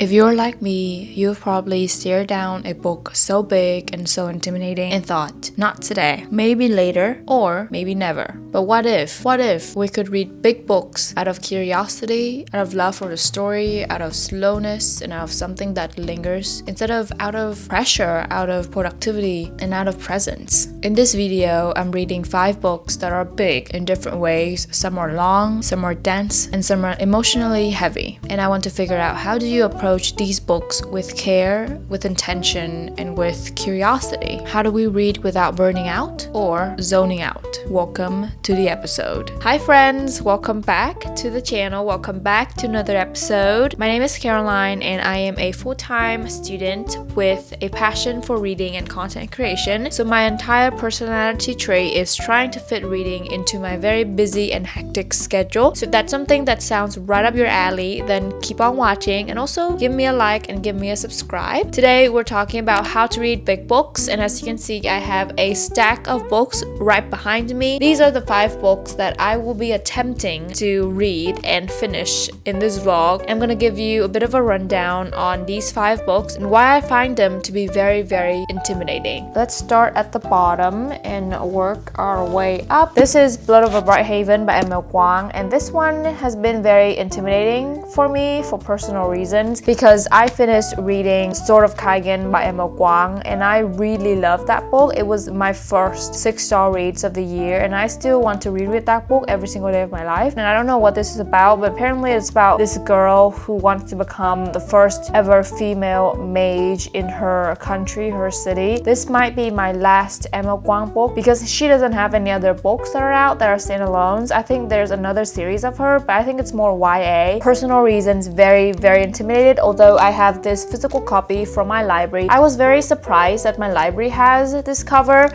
If you're like me, you've probably stared down a book so big and so intimidating and thought, not today, maybe later, or maybe never. But what if we could read big books out of curiosity, out of love for the story, out of slowness, and out of something that lingers, instead of out of pressure, out of productivity, and out of presence? In this video, I'm reading 5 books that are big in different ways. Some are long, some are dense, and some are emotionally heavy. And I want to figure out, how do you approach these books with care, with intention, and with curiosity? How do we read without burning out or zoning out? Welcome to the episode. Hi friends, welcome back to the channel. Welcome back to another episode. My name is Caroline and I am a full-time student with a passion for reading and content creation. So my entire personality trait is trying to fit reading into my very busy and hectic schedule. So if that's something that sounds right up your alley, then keep on watching and also give me a like and give me a subscribe. Today we're talking about how to read big books, and as you can see, I have a stack of books right behind me. These are the 5 books that I will be attempting to read and finish in this vlog. I'm gonna give you a bit of a rundown on these 5 books and why I find them to be very, very intimidating. Let's start at the bottom and work our way up. This is Blood of a Bright Haven by Wang, and this one has been very intimidating for me for personal reasons, because I finished reading Sword of Kaigen by Wang and I really loved that book. It was my first 6-star reads of the year and I still want to read with that book every single day of my life. And I don't know what this is about, but apparently it's about this girl who wants to become the first ever female mage in her country, her city. This might be my last Wang book because she doesn't have any other books that are out that are standalones. I think there's another series of her, but I think it's more YA. Personal reasons, very, very intimidated. Although I have this physical copy from my library, I was very surprised that my library has this cover.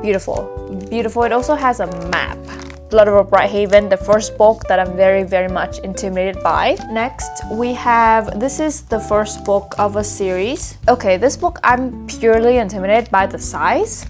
Beautiful, beautiful. It also has a map. Blood of a Bright Haven, the first book that I'm very, very much intimidated by. Next, we have, this is the first book of a series. Okay, this book I'm purely intimidated by the size.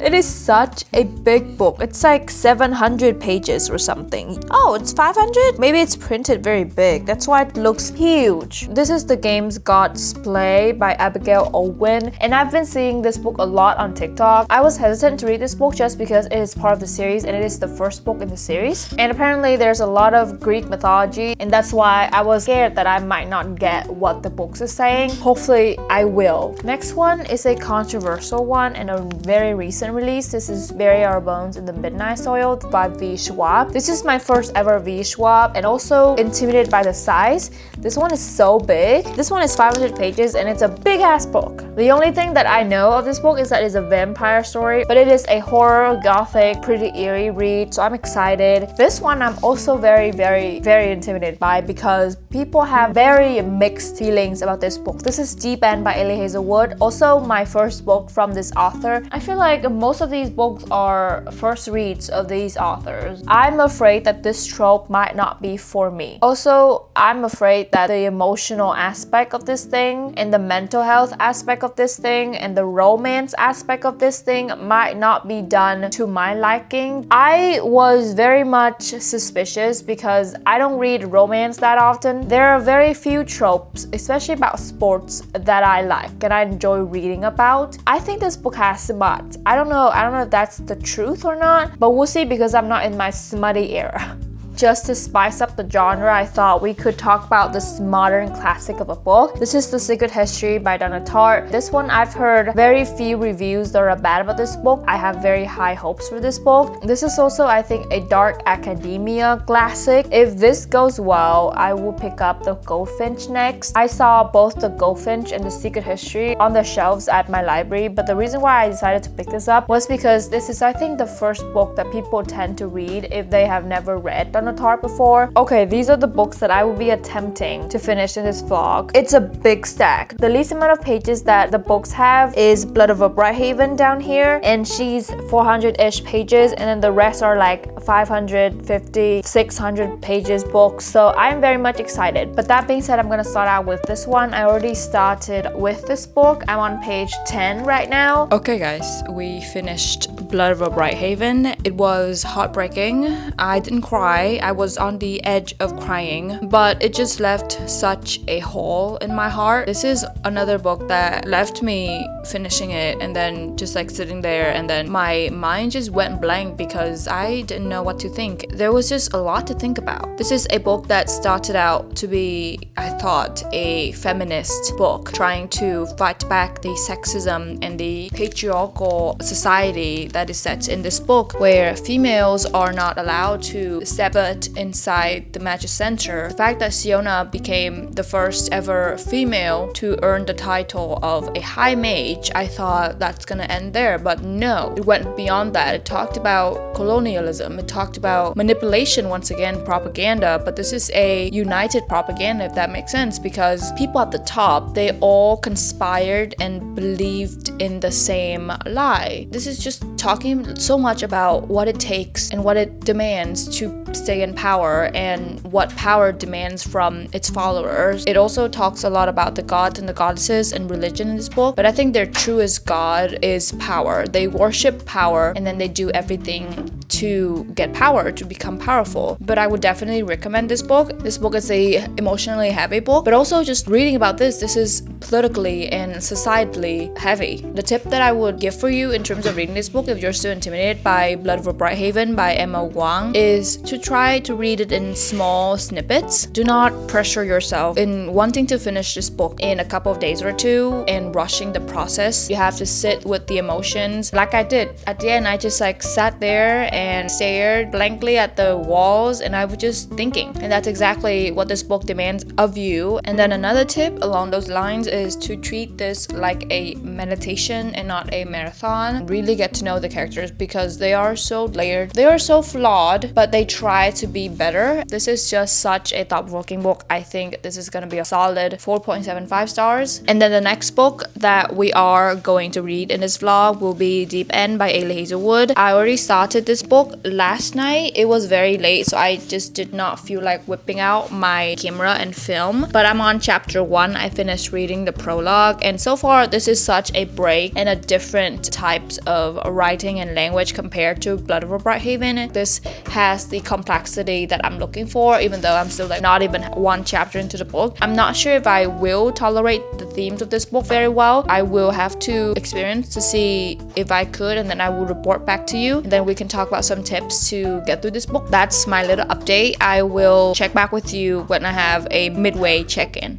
It is such a big book. It's like 700 pages or something. Oh, it's 500? Maybe it's printed very big. That's why it looks huge. This is The Game's God's Play by Abigail Owen. And I've been seeing this book a lot on TikTok. I was hesitant to read this book just because it is part of the series and it is the first book in the series. And apparently there's a lot of Greek mythology, and that's why I was scared that I might not get what the book is saying. Hopefully I will. Next one is a controversial one and a very recent release. This is Bury Our Bones in the Midnight Soil by Schwab. This is my first ever Schwab and also intimidated by the size. This one is so big. This one is 500 pages and it's a big ass book. The only thing that I know of this book is that it's a vampire story, but it is a horror, gothic, pretty eerie read, so I'm excited. This one I'm also very, very, very intimidated by because people have very mixed feelings about this book. This is Deep End by Ali Hazelwood, also my first book from this author. I feel like most of these books are first reads of these authors. I'm afraid that this trope might not be for me. Also, I'm afraid that the emotional aspect of this thing and the mental health aspect of this thing and the romance aspect of this thing might not be done to my liking. I was very much suspicious because I don't read romance that often. There are very few tropes, especially about sports, that I like and I enjoy reading about. I think this book has smut. I don't know if that's the truth or not, but we'll see because I'm not in my smutty era. Just to spice up the genre, I thought we could talk about this modern classic of a book. This is The Secret History by Donna Tartt. This one I've heard very few reviews that are bad about this book. I have very high hopes for this book. This is also, I think, a dark academia classic. If this goes well, I will pick up The Goldfinch next. I saw both The Goldfinch and The Secret History on the shelves at my library, but the reason why I decided to pick this up was because this is, I think, the first book that people tend to read if they have never read Donna Tartt before. Okay, these are the books that I will be attempting to finish in this vlog. It's a big stack. The least amount of pages that the books have is Blood of a Bright Haven down here, and she's 400-ish pages, and then the rest are like 550, 600 pages books. So I'm very much excited. But that being said, I'm gonna start out with this one. I already started with this book. I'm on page 10 right now. Okay guys, we finished Blood of a Bright Haven. It was heartbreaking. I didn't cry. I was on the edge of crying, but it just left such a hole in my heart. This is another book that left me finishing it and then just like sitting there, and then my mind just went blank because I didn't know what to think. There was just a lot to think about. This is a book that started out to be, I thought, a feminist book trying to fight back the sexism and the patriarchal society that is set in this book, where females are not allowed to step foot inside the magic center. The fact that Siona became the first ever female to earn the title of a high mage, I thought that's gonna end there, but no, it went beyond that. It talked about colonialism, it talked about manipulation, once again, propaganda, but this is a united propaganda, if that makes sense, because people at the top, they all conspired and believed in the same lie. This is just talking so much about what it takes and what it demands to stay in power and what power demands from its followers. It also talks a lot about the gods and the goddesses and religion in this book, but I think their truest god is power. They worship power and then they do everything to get power, to become powerful. But I would definitely recommend this book. This book is a emotionally heavy book, but also just reading about this is politically and societally heavy. The tip that I would give for you in terms of reading this book, if you're still intimidated by Blood of a Bright Haven by Emma Wang, is to try to read it in small snippets. Do not pressure yourself in wanting to finish this book in a couple of days or two and rushing the process. You have to sit with the emotions like I did. At the end, I just like sat there and stared blankly at the walls, and I was just thinking, and that's exactly what this book demands of you. And then another tip along those lines is to treat this like a meditation and not a marathon. Really get to know the characters because they are so layered, they are so flawed, but they try to be better. This is just such a thought-provoking book. I think this is gonna be a solid 4.75 stars. And then the next book that we are going to read in this vlog will be Deep End by Ali Hazelwood. I already started this book last night. It was very late, so I just did not feel like whipping out my camera and film, but I'm on chapter 1. I finished reading the prologue, and so far this is such a break and a different types of writing and language compared to Blood of a Bright Haven. This has the complexity that I'm looking for, even though I'm still like not even one chapter into the book. I'm not sure if I will tolerate the themes of this book very well. I will have to experience to see if I could, and then I will report back to you, and then we can talk about some tips to get through this book. That's my little update. I will check back with you when I have a midway check-in.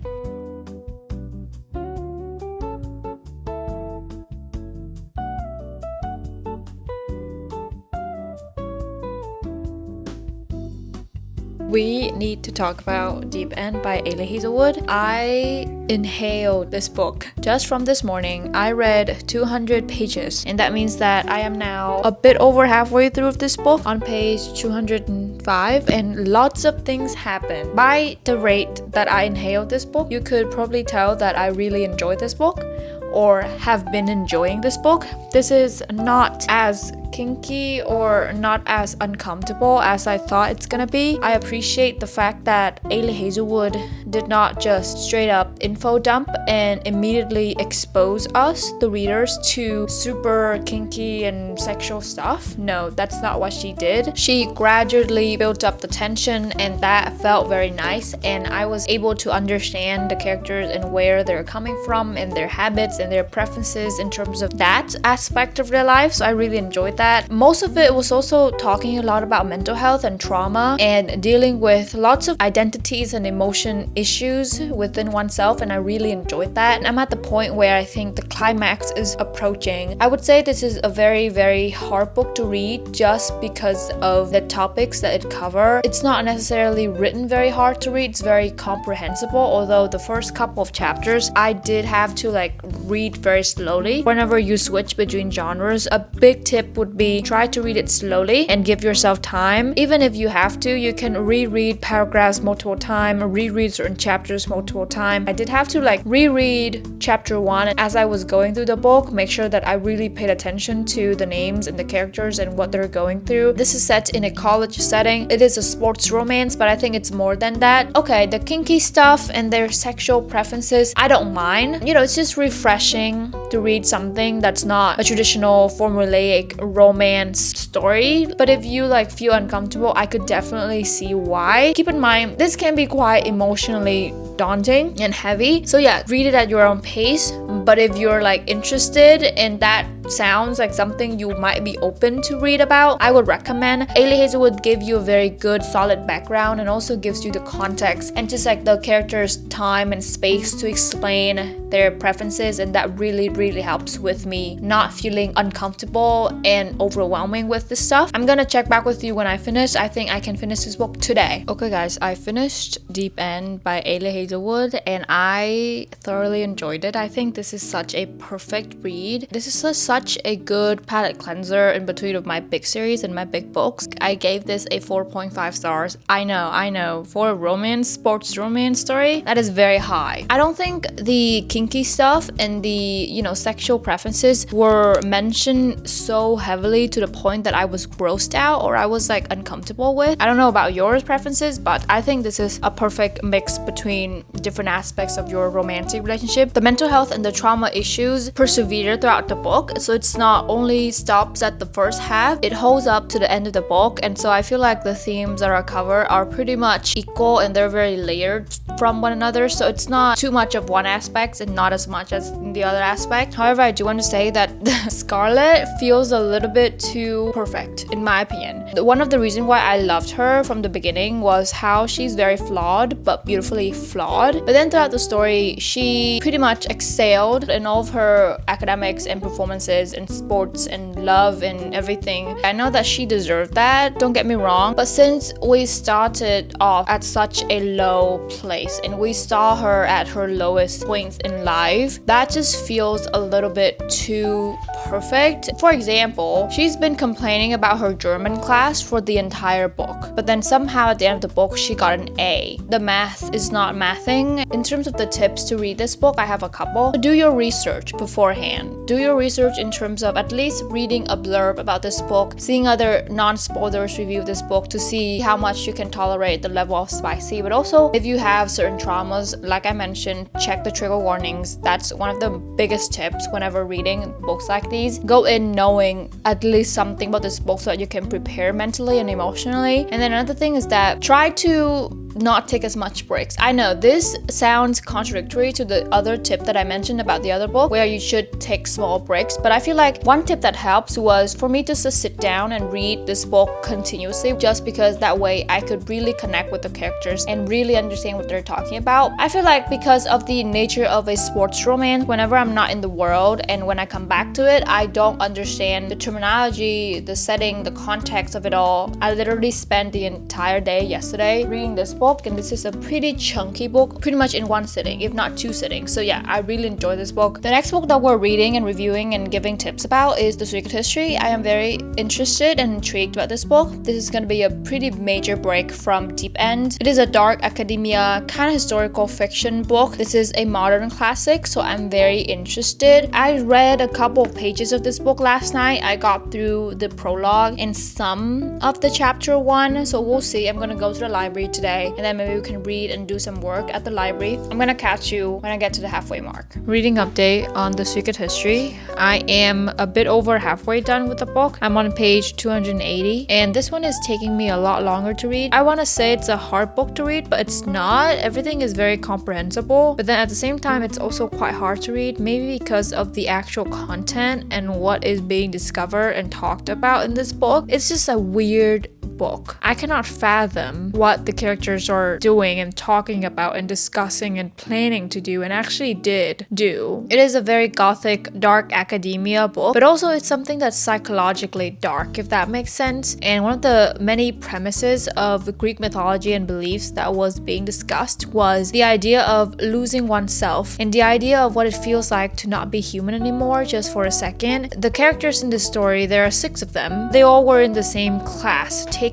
We need to talk about Deep End by Ali Hazelwood. I inhaled this book just from this morning. I read 200 pages, and that means that I am now a bit over halfway through this book on page 205, and lots of things happen. By the rate that I inhaled this book, you could probably tell that I really enjoyed this book or have been enjoying this book. This is not as kinky or not as uncomfortable as I thought it's gonna be. I appreciate the fact that Ali Hazelwood did not just straight up info dump and immediately expose us, the readers, to super kinky and sexual stuff. No, that's not what she did. She gradually built up the tension, and that felt very nice, and I was able to understand the characters and where they're coming from and their habits and their preferences in terms of that aspect of their life. So I really enjoyed that. Most of it was also talking a lot about mental health and trauma and dealing with lots of identities and emotion issues within oneself, and I really enjoyed that. And I'm at the point where I think the climax is approaching. I would say this is a very, very hard book to read just because of the topics that it covers. It's not necessarily written very hard to read, it's very comprehensible, although the first couple of chapters I did have to like read very slowly. Whenever you switch between genres, a big tip would be try to read it slowly and give yourself time. Even if you have to, you can reread paragraphs multiple times, reread certain chapters multiple times. I did have to like reread chapter 1 as I was going through the book, make sure that I really paid attention to the names and the characters and what they're going through. This is set in a college setting. It is a sports romance, but I think it's more than that. Okay, the kinky stuff and their sexual preferences, I don't mind. You know, it's just refreshing to read something that's not a traditional formulaic romance story. But if you like feel uncomfortable, I could definitely see why. Keep in mind, this can be quite emotionally daunting and heavy. So yeah, read it at your own pace. But if you're like interested and that sounds like something you might be open to read about, I would recommend. Ali Hazelwood give you a very good solid background and also gives you the context and just like the characters' time and space to explain their preferences, and that really helps with me not feeling uncomfortable and overwhelming with this stuff. I'm gonna check back with you when I finish. I think I can finish this book today. Okay guys, I finished Deep End by Ali Hazelwood and I thoroughly enjoyed it. I think this is such a perfect read. This is such a good palate cleanser in between of my big series and my big books. I gave this a 4.5 stars. I know, for a romance, sports romance story, that is very high. I don't think the kinky stuff and the, you know, sexual preferences were mentioned so heavily to the point that I was grossed out or I was like uncomfortable with. I don't know about yours preferences, but I think this is a perfect mix between different aspects of your romantic relationship. The mental health and the trauma issues persevere throughout the book, so it's not only stops at the first half, it holds up to the end of the book. And so I feel like the themes that are covered are pretty much equal and they're very layered from one another, so it's not too much of one aspect and not as much as the other aspect. However, I do want to say that Scarlett feels a little bit too perfect in my opinion. One of the reasons why I loved her from the beginning was how she's very flawed but beautifully flawed, but then throughout the story she pretty much excelled in all of her academics and performances and sports and love and everything. I know that she deserved that, don't get me wrong, but since we started off at such a low place and we saw her at her lowest points in life, that just feels a little bit too perfect. For example, she's been complaining about her German class for the entire book, but then somehow at the end of the book she got an A. The math is not mathing. In terms of the tips to read this book, I have a couple. Do your research beforehand. Do your research in terms of at least reading a blurb about this book, seeing other non-spoilers review this book to see how much you can tolerate the level of spicy. But also, if you have certain traumas, like I mentioned, check the trigger warnings. That's one of the biggest tips whenever reading books like these. Go in knowing at least something about this book so that you can prepare mentally and emotionally. And then another thing is that try to not take as much breaks. I know this sounds contradictory to the other tip that I mentioned about the other book where you should take small breaks, but I feel like one tip that helps was for me just to sit down and read this book continuously, just because that way I could really connect with the characters and really understand what they're talking about. I feel like because of the nature of a sports romance, whenever I'm not in the world and when I come back to it, I don't understand the terminology, the setting, the context of it all. I literally spent the entire day yesterday reading this book, and this is a pretty chunky book, pretty much in one sitting, if not two sittings. So yeah, I really enjoyed this book. The next book that we're reading and reviewing and giving tips about is The Secret History. I am very interested and intrigued about this book. This is going to be a pretty major break from Deep End. It is a dark academia kind of historical fiction book. This is a modern classic, so I'm very interested. I read a couple of pages of this book last night. I got through the prologue and some of the chapter 1, so we'll see. I'm going to go to the library today and then maybe we can read and do some work at the library. I'm gonna catch you when I get to the halfway mark. Reading update on The Secret History. I am a bit over halfway done with the book. I'm on page 280 and this one is taking me a lot longer to read. I want to say it's a hard book to read, but it's not. Everything is very comprehensible, but then at the same time it's also quite hard to read, maybe because of the actual content and what is being discovered and talked about in this book. It's just a weird book. I cannot fathom what the characters are doing and talking about and discussing and planning to do and actually did do. It is a very gothic, dark academia book, but also it's something that's psychologically dark, if that makes sense. And one of the many premises of Greek mythology and beliefs that was being discussed was the idea of losing oneself and the idea of what it feels like to not be human anymore just for a second. The characters in this story, there are 6 of them. They all were in the same class, taking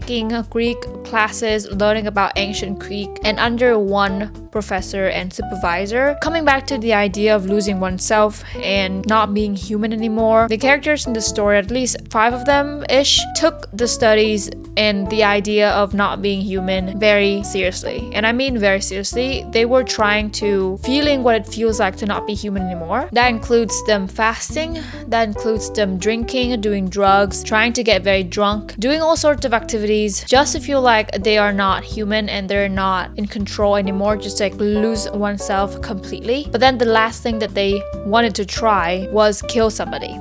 Greek classes, learning about ancient Greek, and under one professor and supervisor. Coming back to the idea of losing oneself and not being human anymore, the characters in the story, at least 5 of them-ish, took the studies and the idea of not being human very seriously. And I mean very seriously. They were trying to feeling what it feels like to not be human anymore. That includes them fasting, that includes them drinking, doing drugs, trying to get very drunk, doing all sorts of activities just to feel like they are not human and they're not in control anymore, just like lose oneself completely. But then the last thing that they wanted to try was kill somebody.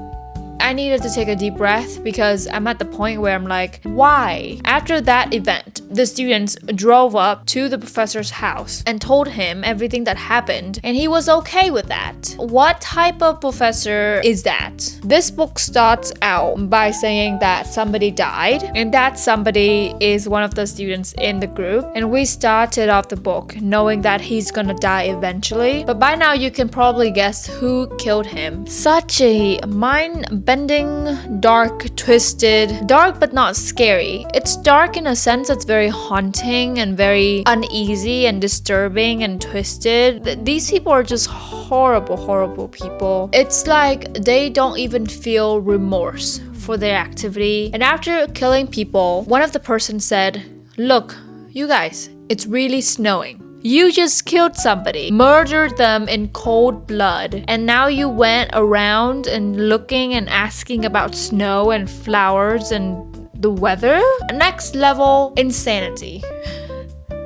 I needed to take a deep breath because I'm at the point where I'm like, why? After that event, the students drove up to the professor's house and told him everything that happened, and he was okay with that. What type of professor is that? This book starts out by saying that somebody died, and that somebody is one of the students in the group, and we started off the book knowing that he's gonna die eventually, but by now you can probably guess who killed him. Such a mind-bending, dark, twisted, dark but not scary. It's dark in a sense that's very haunting and very uneasy and disturbing and twisted. These people are just horrible people. It's like they don't even feel remorse for their activity. And after killing people, one of the persons said, "Look, you guys, it's really snowing. You just killed somebody, murdered them in cold blood, and now you went around and looking and asking about snow and flowers and the weather? Next level insanity."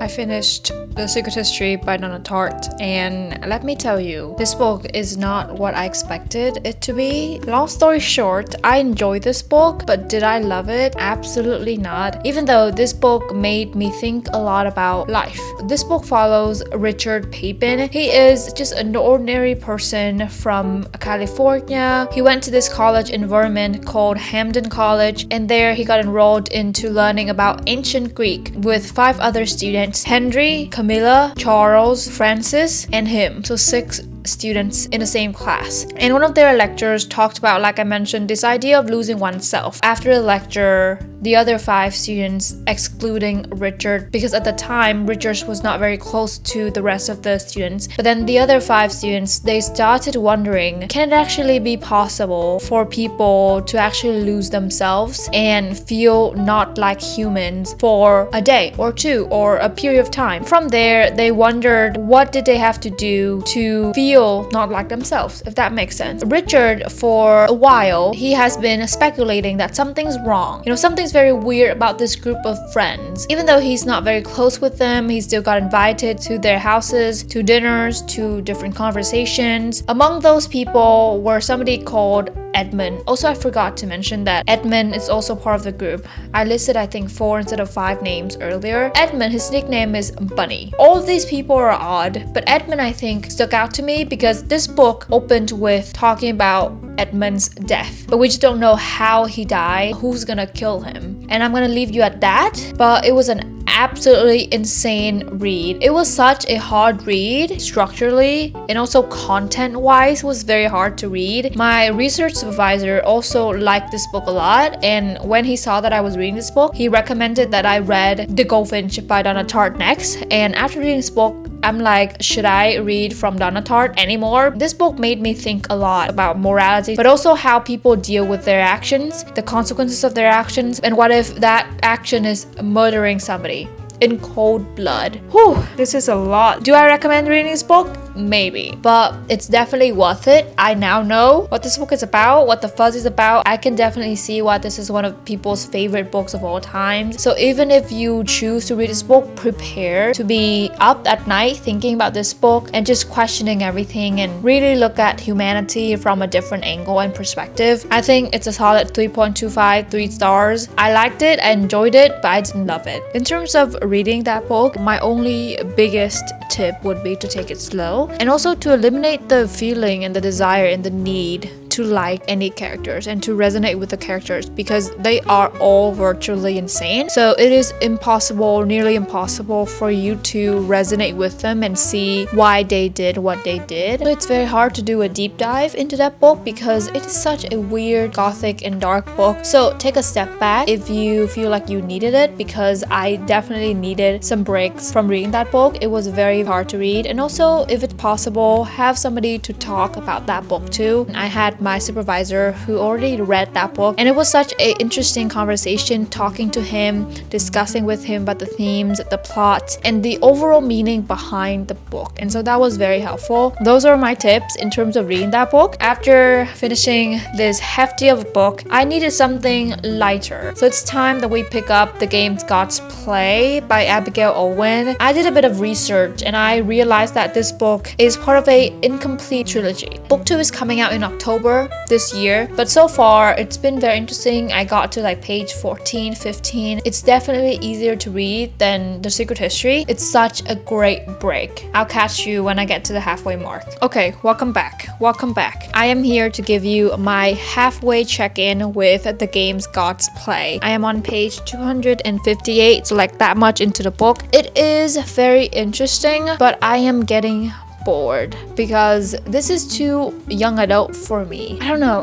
I finished The Secret History by Donna Tartt, and let me tell you, this book is not what I expected it to be. Long story short, I enjoyed this book, but did I love it? Absolutely not. Even though this book made me think a lot about life. This book follows Richard Papin. He is just an ordinary person from California. He went to this college in Vermont called Hamden College, and there he got enrolled into learning about ancient Greek with 5 other students: Henry, Camilla, Charles, Francis, and him. So 6 students in the same class. And one of their lecturers talked about, like I mentioned, this idea of losing oneself. After the lecture, the other 5 students, excluding Richard, because at the time Richard was not very close to the rest of the students, but then the other 5 students, they started wondering, can it actually be possible for people to actually lose themselves and feel not like humans for a day or 2 or a period of time? From there, they wondered, what did they have to do to feel not like themselves, if that makes sense. Richard, for a while, he has been speculating that something's wrong. Something's very weird about this group of friends. Even though he's not very close with them, he still got invited to their houses, to dinners, to different conversations. Among those people were somebody called Edmund. Also, I forgot to mention that Edmund is also part of the group. I listed, I think, 4 instead of 5 names earlier. Edmund, his nickname is Bunny. All of these people are odd, but Edmund, I think, stuck out to me because this book opened with talking about Edmund's death, but we just don't know how he died, who's gonna kill him. And I'm gonna leave you at that, but it was an absolutely insane read. It was such a hard read structurally, and also content-wise was very hard to read. My research supervisor also liked this book a lot, and when he saw that I was reading this book, he recommended that I read The Goldfinch by Donna Tartt next. And after reading this book, I'm like, should I read from Donna Tartt anymore? This book made me think a lot about morality, but also how people deal with their actions, the consequences of their actions, and what if that action is murdering somebody in cold blood. Whew, this is a lot. Do I recommend reading this book? Maybe, but it's definitely worth it. I now know what this book is about, what the fuzz is about. I can definitely see why this is one of people's favorite books of all time. So even if you choose to read this book, prepare to be up at night thinking about this book and just questioning everything and really look at humanity from a different angle and perspective. I think it's a solid 3.25, 3 stars. I liked it, I enjoyed it, but I didn't love it. In terms of reading that book, my only biggest tip would be to take it slow, and also to eliminate the feeling and the desire and the need to to like any characters and to resonate with the characters because they are all virtually insane. So it is impossible, nearly impossible for you to resonate with them and see why they did what they did. So it's very hard to do a deep dive into that book because it is such a weird, gothic, and dark book. So take a step back if you feel like you needed it, because I definitely needed some breaks from reading that book. It was very hard to read. And also, if it's possible, have somebody to talk about that book to. I had my supervisor who already read that book, and it was such an interesting conversation talking to him, discussing with him about the themes, the plot, and the overall meaning behind the book. And so that was very helpful. Those are my tips in terms of reading that book. After finishing this hefty of a book, I needed something lighter. So it's time that we pick up The Game's God's Play by Abigail Owen. I did a bit of research and I realized that this book is part of a incomplete trilogy. Book 2 is coming out in October this year, but so far it's been very interesting. I got to like page 14, 15. It's definitely easier to read than The Secret History. It's such a great break. I'll catch you when I get to the halfway mark. Okay, welcome back. Welcome back. I am here to give you my halfway check-in with The Game's God's Play. I am on page 258, so like that much into the book. It is very interesting, but I am getting bored because this is too young adult for me. I don't know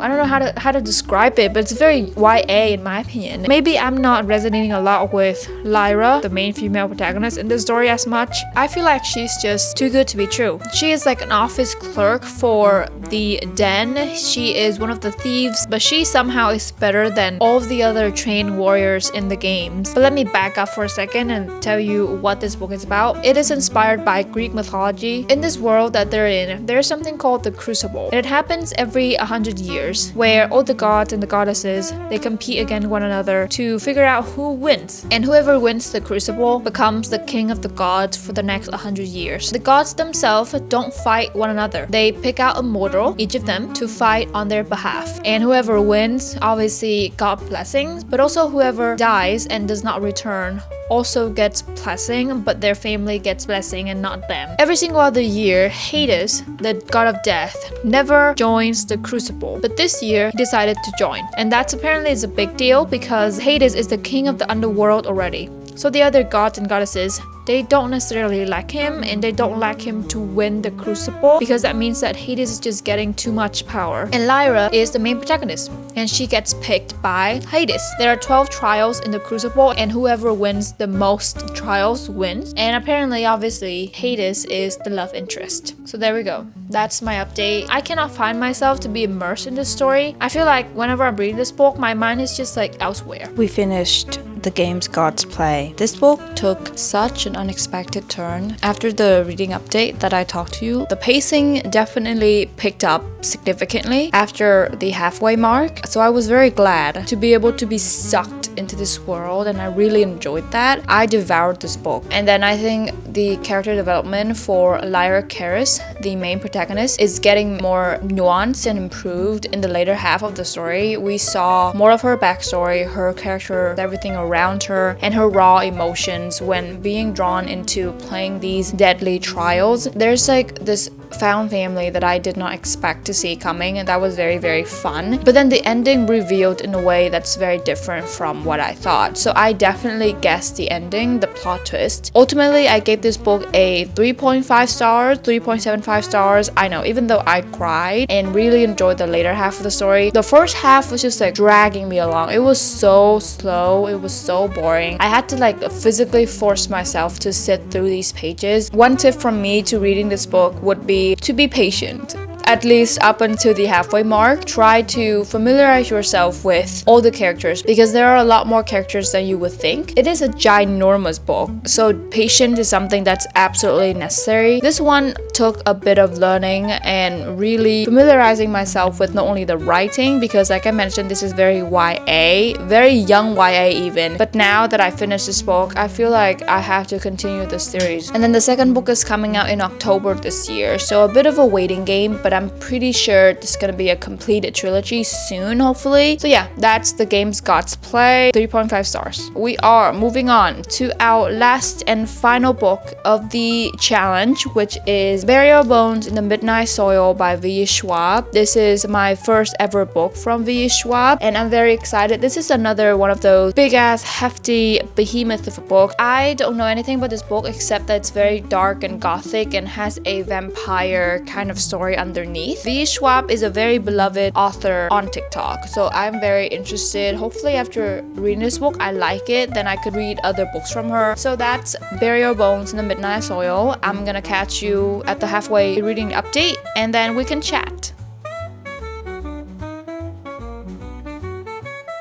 how to describe it, but it's very YA in my opinion. Maybe I'm not resonating a lot with Lyra, the main female protagonist in this story, as much. I feel like she's just too good to be true. She is like an office clerk for the den. She is one of the thieves, but she somehow is better than all of the other trained warriors in the games. But let me back up for a second and tell you what this book is about. It is inspired by Greek mythology. In this world that they're in, there's something called the Crucible. And it happens every 100 years, where all the gods and the goddesses, they compete against one another to figure out who wins. And whoever wins the Crucible becomes the king of the gods for the next 100 years. The gods themselves don't fight one another. They pick out a mortal, each of them, to fight on their behalf. And whoever wins obviously got blessings, but also whoever dies and does not return also gets blessing, but their family gets blessing and not them. Every single other year, Hades, the god of death, never joins the Crucible, but this year he decided to join. And that's apparently is a big deal because Hades is the king of the underworld already. So the other gods and goddesses, they don't necessarily like him, and they don't like him to win the Crucible because that means that Hades is just getting too much power. And Lyra is the main protagonist, and she gets picked by Hades. There are 12 trials in the Crucible, and whoever wins the most trials wins. And apparently, obviously, Hades is the love interest. So there we go. That's my update. I cannot find myself to be immersed in this story. I feel like whenever I'm reading this book, my mind is just like elsewhere. We finished The Game's God's Play. This book took such an unexpected turn. After the reading update that I talked to you, the pacing definitely picked up significantly after the halfway mark. So I was very glad to be able to be sucked into this world, and I really enjoyed that. I devoured this book. And then I think the character development for Lyra Caris, the main protagonist, is getting more nuanced and improved in the later half of the story. We saw more of her backstory, her character, everything around her, and her raw emotions when being drawn into playing these deadly trials. There's like this found family that I did not expect to see coming, and that was very, very fun. But then the ending revealed in a way that's very different from what I thought. So I definitely guessed the ending, the plot twist. Ultimately, I gave this book a 3.5 stars, 3.75 stars. I know, even though I cried and really enjoyed the later half of the story, the first half was just like dragging me along. It was so slow, it was so boring. I had to like physically force myself to sit through these pages. One tip from me to reading this book would be to be patient. At least up until the halfway mark, try to familiarize yourself with all the characters because there are a lot more characters than you would think. It is a ginormous book, so patience is something that's absolutely necessary. This one took a bit of learning and really familiarizing myself with not only the writing, because like I mentioned, this is very YA, very young YA even. But now that I finished this book, I feel like I have to continue the series. And then the second book is coming out in October this year, so a bit of a waiting game, but I'm pretty sure this is gonna be a completed trilogy soon, hopefully. So yeah, that's The Games Gods Play, 3.5 stars. We are moving on to our last and final book of the challenge, which is Burial Bones in the Midnight Soil by V. Schwab. This is my first ever book from V. Schwab, and I'm very excited. This is another one of those big ass hefty behemoth of a book. I don't know anything about this book except that it's very dark and gothic and has a vampire kind of story underneath. V. Schwab is a very beloved author on TikTok, so I'm very interested. Hopefully after reading this book I like it, then I could read other books from her. So that's Burial Bones in the Midnight Soil. I'm gonna catch you at the halfway reading update and then we can chat.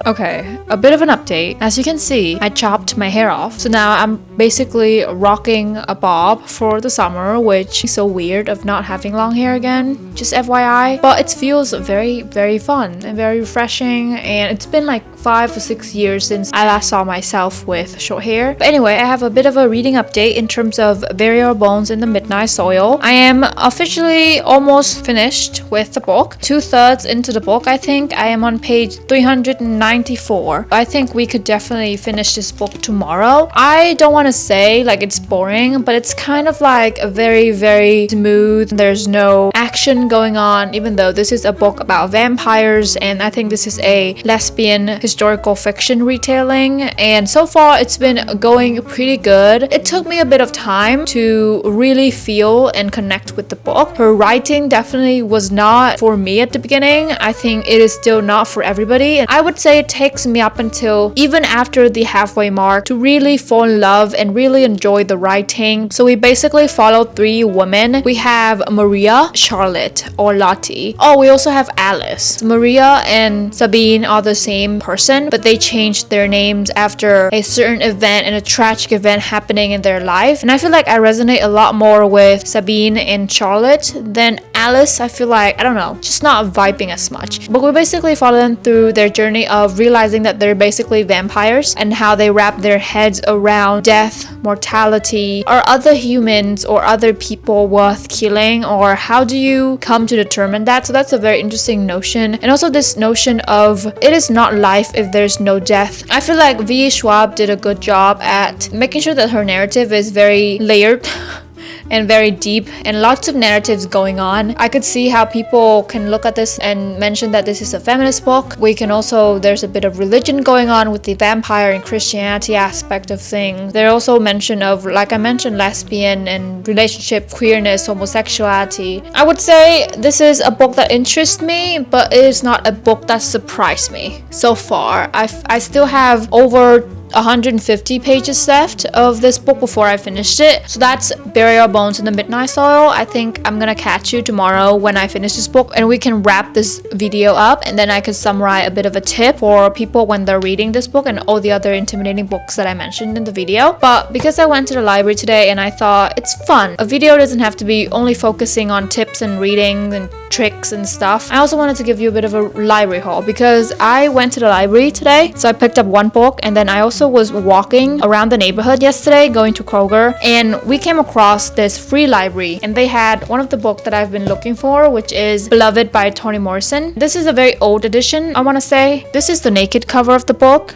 Okay, a bit of an update. As you can see, I chopped my hair off. So now I'm basically rocking a bob for the summer, which is so weird of not having long hair again. Just FYI. But it feels very, very fun and very refreshing. And it's been like 5 or 6 years since I last saw myself with short hair. But anyway, I have a bit of a reading update in terms of Burial Bones in the Midnight Soil. I am officially almost finished with the book. 2/3 into the book, I think. I am on page 394. I think we could definitely finish this book tomorrow. I don't want to say like it's boring, but it's kind of like a very, very smooth. There's no action going on, even though this is a book about vampires, and I think this is a lesbian historical fiction retelling, and so far it's been going pretty good. It took me a bit of time to really feel and connect with the book. Her writing definitely was not for me at the beginning. I think it is still not for everybody, and I would say it takes me up until even after the halfway mark to really fall in love and really enjoy the writing. So we basically follow 3 women. We have Maria, Charlotte, or Lottie. Oh, we also have Alice. Maria and Sabine are the same person, but they changed their names after a certain event and a tragic event happening in their life. And I feel like I resonate a lot more with Sabine and Charlotte than Alice. I feel like, I don't know, just not vibing as much. But we basically follow them through their journey of realizing that they're basically vampires and how they wrap their heads around death, mortality, or other humans or other people worth killing, or how do you come to determine that. So that's a very interesting notion. And also this notion of it is not life if there's no death. I feel like V. Schwab did a good job at making sure that her narrative is very layered and very deep and lots of narratives going on. I could see how people can look at this and mention that this is a feminist book. We can also, there's a bit of religion going on with the vampire and Christianity aspect of things. There also mention of, like I mentioned, lesbian and relationship, queerness, homosexuality. I would say this is a book that interests me, but it is not a book that surprised me so far. I still have over 150 pages left of this book before I finished it. So that's Burial Bones in the Midnight Soil. I think I'm gonna catch you tomorrow when I finish this book and we can wrap this video up, and then I could summarize a bit of a tip for people when they're reading this book and all the other intimidating books that I mentioned in the video. But because I went to the library today and I thought it's fun, a video doesn't have to be only focusing on tips and reading and tricks and stuff. I also wanted to give you a bit of a library haul because I went to the library today. So I picked up one book, and then I also was walking around the neighborhood yesterday going to Kroger, and we came across this free library, and they had one of the books that I've been looking for, which is Beloved by Toni Morrison. This is a very old edition, I want to say. This is the naked cover of the book.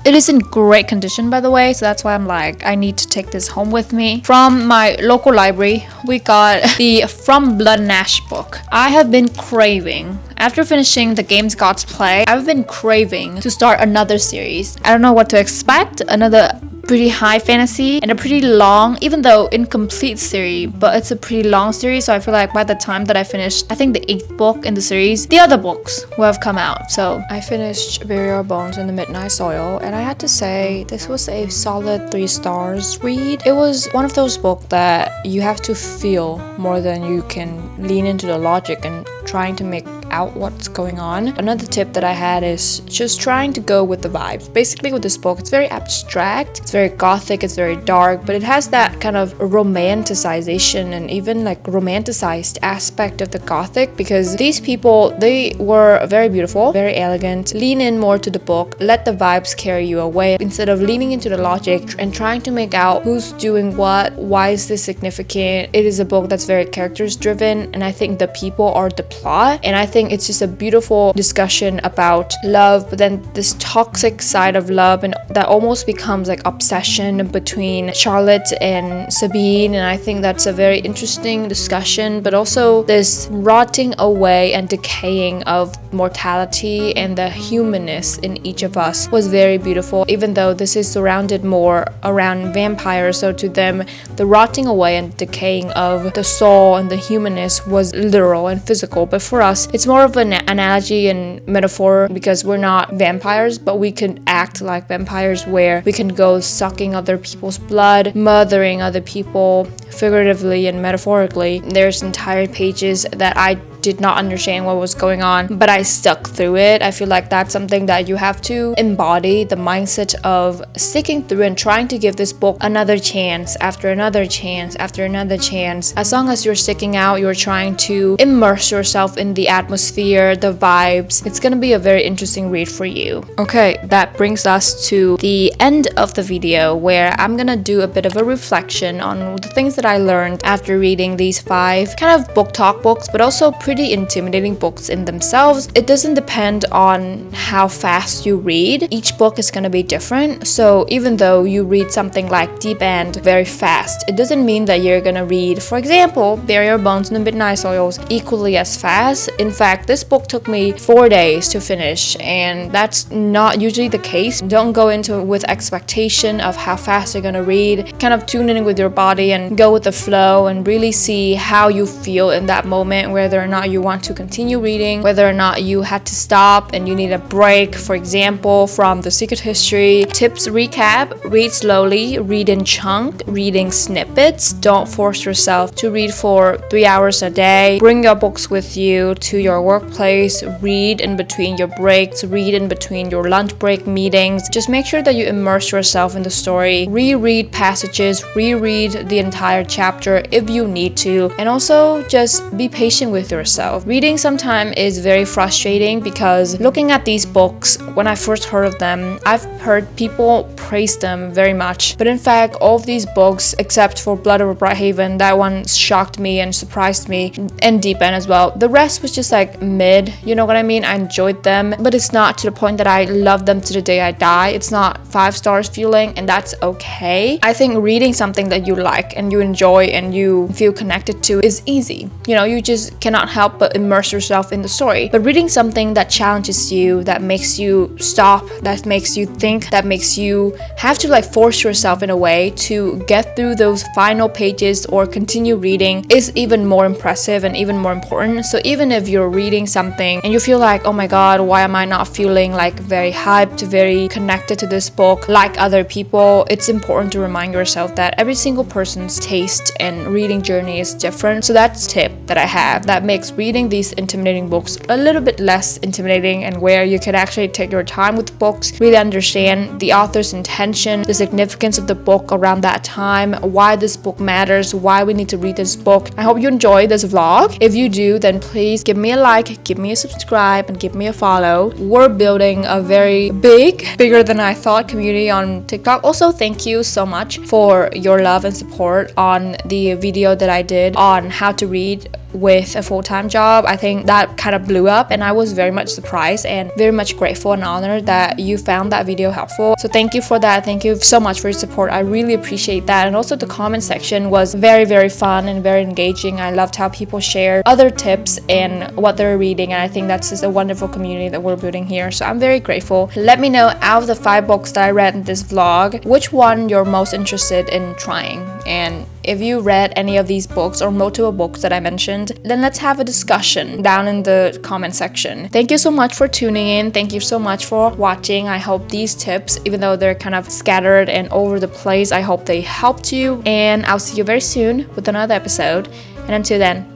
It is in great condition, by the way, so that's why I'm like, I need to take this home with me. From my local library, we got the From Blood and Ash book. I have been craving, after finishing The Games Gods Play, I've been craving to start another series. I don't know what to expect, another pretty high fantasy and a pretty long, even though incomplete series, but it's a pretty long series, so I feel like by the time that I finished, I think the 8th book in the series, the other books will have come out. So I finished Burial Bones in the Midnight Soil, and I had to say this was a solid 3 stars read. It was one of those books that you have to feel more than you can lean into the logic and trying to make out what's going on. Another tip that I had is just trying to go with the vibes. Basically with this book, it's very abstract, it's very gothic, it's very dark, but it has that kind of romanticization and even like romanticized aspect of the gothic, because these people, they were very beautiful, very elegant. Lean in more to the book, let the vibes carry you away instead of leaning into the logic and trying to make out who's doing what, why is this significant. It is a book that's very characters driven, and I think the people are the plot, and I think it's just a beautiful discussion about love, but then this toxic side of love, and that almost becomes like obsession between Charlotte and Sabine, and I think that's a very interesting discussion. But also this rotting away and decaying of mortality and the humanness in each of us was very beautiful, even though this is surrounded more around vampires. So to them, the rotting away and decaying of the soul and the humanness was literal and physical, but for us it's more of an analogy and metaphor, because we're not vampires, but we can act like vampires, where we can go sucking other people's blood, mothering other people, figuratively and metaphorically. There's entire pages that I did not understand what was going on, but I stuck through it. I feel like that's something that you have to embody, the mindset of sticking through and trying to give this book another chance after another chance after another chance. As long as you're sticking out, you're trying to immerse yourself in the atmosphere, the vibes, it's gonna be a very interesting read for you. Okay, that brings us to the end of the video, where I'm gonna do a bit of a reflection on the things that I learned after reading these 5 kind of book talk books, but also pretty intimidating books in themselves. It doesn't depend on how fast you read. Each book is going to be different. So even though you read something like Deep End very fast, it doesn't mean that you're going to read, for example, Bury Your Bones in the Midnight Soils equally as fast. In fact, this book took me 4 days to finish, and that's not usually the case. Don't go into it with expectation of how fast you're going to read. Kind of tune in with your body and go with the flow and really see how you feel in that moment, whether or not you want to continue reading, whether or not you had to stop and you need a break, for example, from The Secret History. Tips recap: read slowly, read in chunk, reading snippets. Don't force yourself to read for 3 hours a day. Bring your books with you to your workplace. Read in between your breaks, read in between your lunch break meetings. Just make sure that you immerse yourself in the story. Reread passages, reread the entire chapter if you need to, and also just be patient with yourself. Reading sometimes is very frustrating, because looking at these books, when I first heard of them, I've heard people praise them very much, but in fact all of these books, except for Blood Over Brighthaven, that one shocked me and surprised me, and Deep End as well, the rest was just like mid, you know what I mean? I enjoyed them, but it's not to the point that I love them to the day I die. It's not 5 stars feeling, and that's okay. I think reading something that you like and you enjoy and you feel connected to is easy. You know, you just cannot help but immerse yourself in the story. But reading something that challenges you, that makes you stop, that makes you think, that makes you have to like force yourself in a way to get through those final pages or continue reading, is even more impressive and even more important. So even if you're reading something and you feel like, oh my god, why am I not feeling like very hyped, very connected to this book like other people, it's important to remind yourself that every single person's taste and reading journey is different. So that's a tip that I have that makes reading these intimidating books a little bit less intimidating, and where you can actually take your time with books, really understand the author's intention, the significance of the book around that time, why this book matters, why we need to read this book. I hope you enjoy this vlog. If you do, then please give me a like, give me a subscribe, and give me a follow. We're building a very bigger than I thought community on TikTok. Also, thank you so much for your love and support on the video that I did on how to read with a full-time job. I think that kind of blew up, and I was very much surprised and very much grateful and honored that you found that video helpful. So thank you for that. Thank you so much for your support. I really appreciate that. And also the comment section was very fun and very engaging. I loved how people shared other tips and what they're reading, and I think that's just a wonderful community that we're building here. So I'm very grateful. Let me know, out of the 5 books that I read in this vlog, which one you're most interested in trying. And if you read any of these books or multiple books that I mentioned, then let's have a discussion down in the comment section. Thank you so much for tuning in. Thank you so much for watching. I hope these tips, even though they're kind of scattered and over the place, I hope they helped you. And I'll see you very soon with another episode. And until then,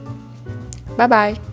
bye bye.